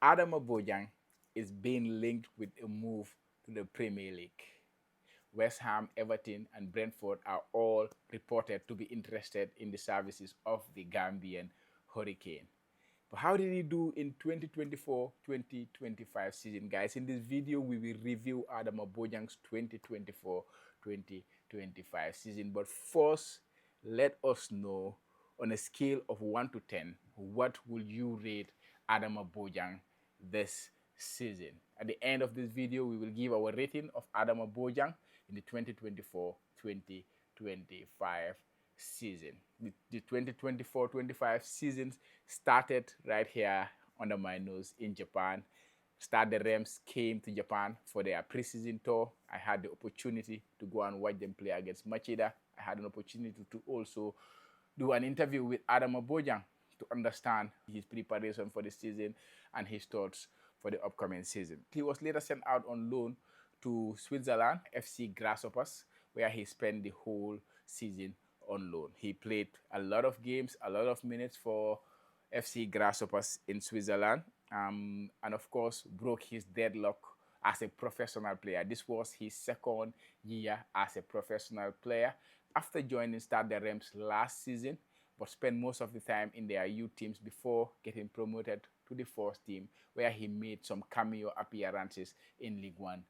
Adama Bojang is being linked with a move to the Premier League. West Ham, Everton, and Brentford are all reported to be interested in the services of the Gambian Hurricane. But how did he do in 2024-2025 season, guys? In this video, we will review Adama Bojang's 2024-2025 season. But first, let us know on a scale of 1 to 10, what will you rate Adama Bojang this season? At the end of this video, we will give our rating of Adama Bojang in the 2024-2025 season. The 2024-25 season started right here under my nose in Japan. The Rams came to Japan for their preseason tour. I had the opportunity to go and watch them play against Machida. I had an opportunity to also do an interview with Adama Bojang to understand his preparation for the season and his thoughts for the upcoming season. He was later sent out on loan to Switzerland, FC Grasshoppers, where he spent the whole season on loan. He played a lot of games, a lot of minutes for FC Grasshoppers in Switzerland, and of course broke his deadlock as a professional player. This was his second year as a professional player after joining the Rams last season, but spent most of the time in their youth teams before getting promoted to the first team, where he made some cameo appearances in League One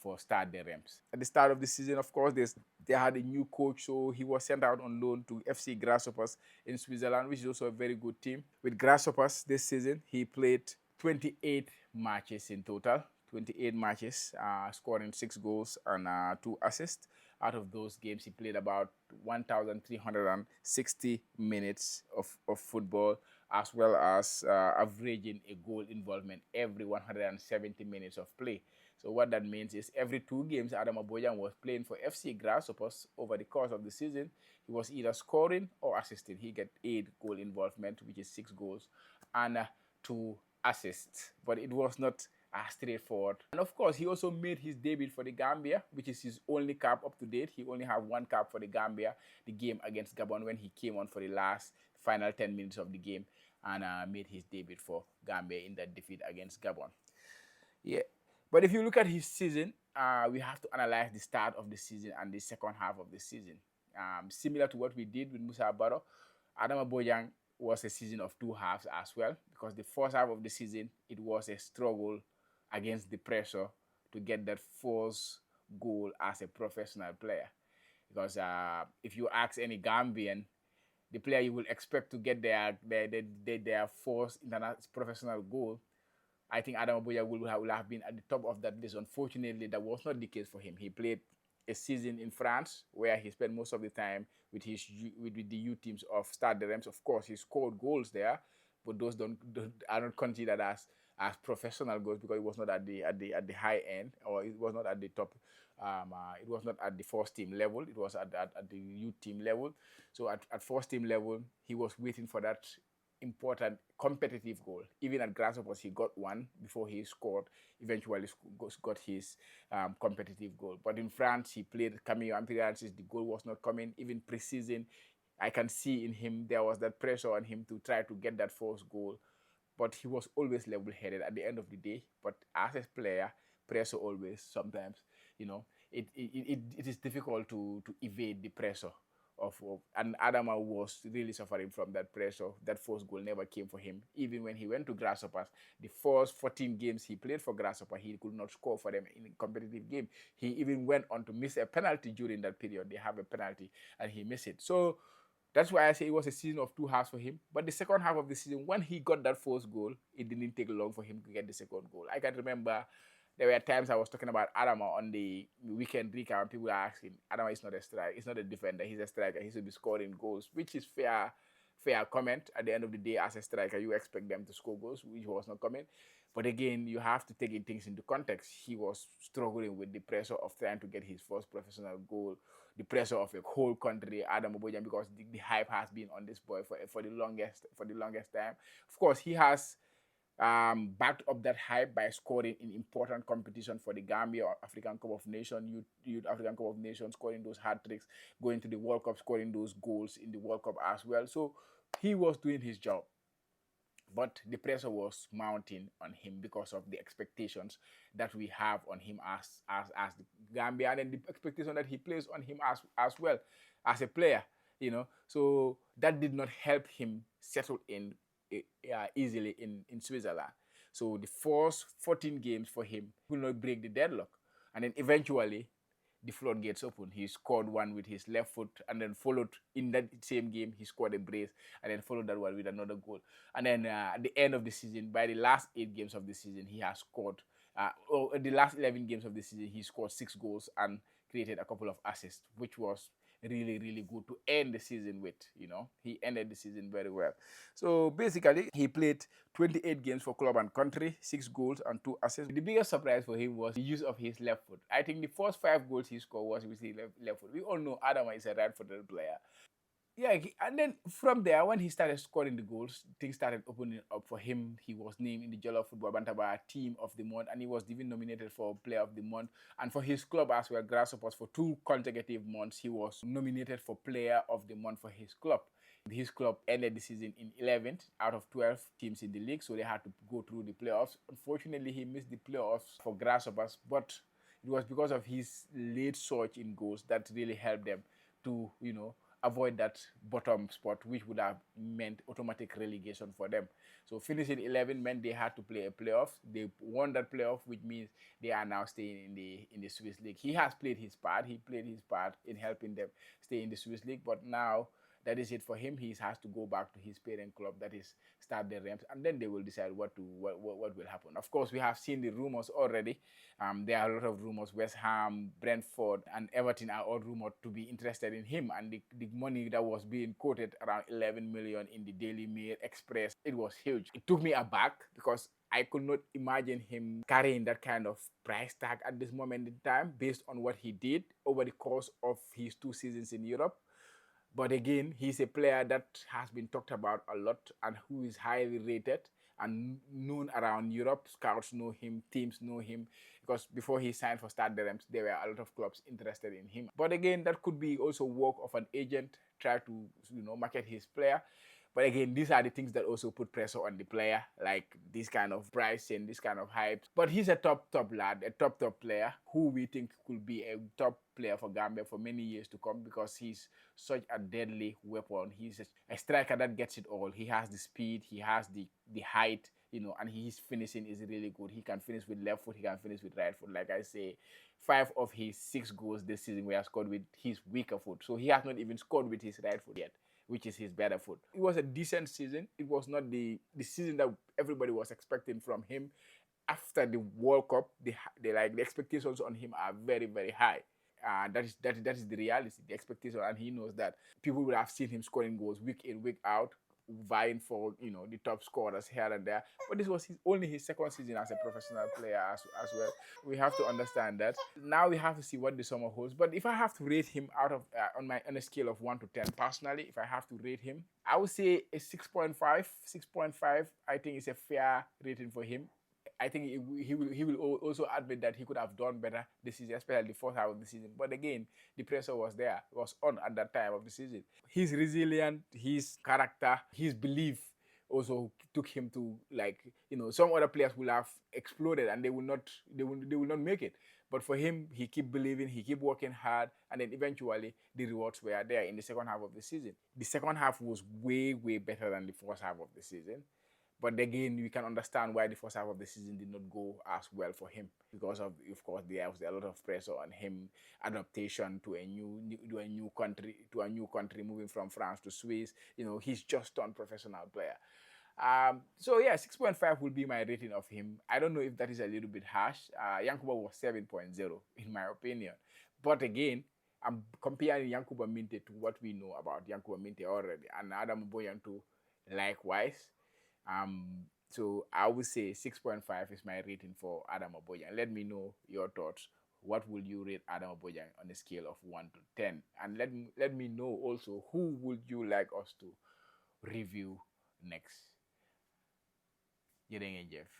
for the Rams. At the start of the season, of course, they had a new coach, so he was sent out on loan to FC Grasshoppers in Switzerland, which is also a very good team. With Grasshoppers this season, he played 28 matches in total. 28 matches, scoring 6 goals and 2 assists. Out of those games, he played about 1,360 minutes of football, as well as averaging a goal involvement every 170 minutes of play. So what that means is every 2 games Adama Bojang was playing for FC Grasshoppers over the course of the season, he was either scoring or assisting. He got 8 goal involvement, which is 6 goals, and 2 assists. But it was not straightforward. And of course, he also made his debut for the Gambia, which is his only cap up to date. He only have 1 cap for the Gambia, the game against Gabon, when he came on for the final 10 minutes of the game and made his debut for Gambia in that defeat against Gabon. Yeah. But if you look at his season, we have to analyze the start of the season and the second half of the season. Similar to what we did with Musa Baro, Adama Bojang was a season of 2 halves as well, because the first half of the season, it was a struggle against the pressure to get that first goal as a professional player. Because if you ask any Gambian, the player you will expect to get their first international professional goal, I think Adama Bojang will have been at the top of that list. Unfortunately, that was not the case for him. He played a season in France, where he spent most of the time with the youth teams of Stade de Reims. Of course, he scored goals there, but those are not considered as professional goals, because it was not at the high end, or it was not at the top. It was not at the first team level. It was at the youth team level. So at first team level, he was waiting for that important competitive goal. Even at Grasshoppers, he got one before he scored. Eventually, got his competitive goal. But in France, he played cameo appearances. The goal was not coming. Even pre-season, I can see in him there was that pressure on him to try to get that first goal. But he was always level-headed at the end of the day. But as a player, pressure always sometimes, it is difficult to evade the pressure and Adama was really suffering from that pressure. That first goal never came for him. Even when he went to Grasshoppers, the first 14 games he played for Grasshopper, he could not score for them in a competitive game. He even went on to miss a penalty during that period. They have a penalty and he missed it. So that's why I say it was a season of 2 halves for him. But the second half of the season, when he got that first goal, it didn't take long for him to get the second goal. I can remember there were times I was talking about Adama on the weekend recap, and people were asking, Adama is not a striker, he's not a defender, he's a striker, he should be scoring goals, which is fair comment. At the end of the day, as a striker, you expect them to score goals, which was not coming. But again, you have to take things into context. He was struggling with the pressure of trying to get his first professional goal, the pressure of a whole country, Adama Bojang, because the hype has been on this boy for the longest time. Of course, he has backed up that hype by scoring in important competition for the Gambia or African Cup of Nations, youth African Cup of Nations, scoring those hat tricks, going to the World Cup, scoring those goals in the World Cup as well. So he was doing his job. but the pressure was mounting on him because of the expectations that we have on him as the Gambia, and then the expectation that he plays on him as well as a player, So that did not help him settle in easily in Switzerland. So the first 14 games for him will not break the deadlock, and then eventually the floodgates open. He scored one with his left foot, and then followed in that same game. He scored a brace, and then followed that one with another goal. And then at the end of the season, by the last 8 games of the season, he has scored. The last 11 games of the season, he scored 6 goals and created a couple of assists, which was really, really good to end the season with. He ended the season very well. So basically, he played 28 games for club and country, 6 goals and 2 assists. The biggest surprise for him was the use of his left foot. I think the first 5 goals he scored was with his left foot. We all know Adama is a right-footed player. Yeah, and then from there, when he started scoring the goals, things started opening up for him. He was named in the Jollof Football Bantaba Team of the Month, and he was even nominated for Player of the Month. And for his club as well, Grasshoppers, for 2 consecutive months, he was nominated for Player of the Month for his club. His club ended the season in 11th out of 12 teams in the league, so they had to go through the playoffs. Unfortunately, he missed the playoffs for Grasshoppers, but it was because of his late surge in goals that really helped them to, avoid that bottom spot, which would have meant automatic relegation for them. So finishing 11 meant they had to play a playoff. They won that playoff, which means they are now staying in the Swiss League. He has played his part. He played his part in helping them stay in the Swiss League, but now that is it for him. He has to go back to his parent club, that is Stade de Reims, and then they will decide what will happen. Of course, we have seen the rumors already. There are a lot of rumors. West Ham, Brentford, and Everton are all rumored to be interested in him, and the money that was being quoted, around 11 million in the Daily Mail Express, it was huge. It took me aback because I could not imagine him carrying that kind of price tag at this moment in time based on what he did over the course of his 2 seasons in Europe. But again, he's a player that has been talked about a lot and who is highly rated and known around Europe. Scouts know him, teams know him, because before he signed for Stade de Reims, there were a lot of clubs interested in him. But again, that could be also work of an agent, try to market his player. But again, these are the things that also put pressure on the player, like this kind of pricing, this kind of hype. But he's a top lad, a top player who we think could be a top player for Gambia for many years to come, because he's such a deadly weapon. He's a striker that gets it all. He has the speed, he has the height, and his finishing is really good. He can finish with left foot, he can finish with right foot. Like I say, 5 of his 6 goals this season were scored with his weaker foot. So he has not even scored with his right foot yet, which is his better foot. It was a decent season. It was not the season that everybody was expecting from him. After the World Cup, the expectations on him are very, very high. That is the reality, the expectation, and he knows that people would have seen him scoring goals week in, week out, vying for the top scorers here and there. But this was only his second season as a professional player as well. We have to understand that. Now we have to see what the summer holds. But if I have to rate him out of on a scale of 1 to 10, personally, if I have to rate him, I would say a 6.5. 6.5, I think, is a fair rating for him. I think he will also admit that he could have done better this season, especially the first half of the season. But again, the pressure was there, was on at that time of the season. He's resilient, his character, his belief also took him to, some other players will have exploded and they will not make it. But for him, he keep believing, he keep working hard, and then eventually the rewards were there in the second half of the season. The second half was way, way better than the first half of the season. But again, we can understand why the first half of the season did not go as well for him, because of course, there was a lot of pressure on him, adaptation to a new country, moving from France to Swiss. He's just turned professional player. So yeah, 6.5 will be my rating of him. I don't know if that is a little bit harsh. Yankuba was 7.0 in my opinion. But again, I'm comparing Yankuba Minte to what we know about Yankuba Minte already, and Adama Bojang too, likewise. So I would say 6.5 is my rating for Adama Bojang. Let me know your thoughts. What will you rate Adama Bojang on a scale of 1 to 10? And let me know also, who would you like us to review next? Jërë ngeen jëf.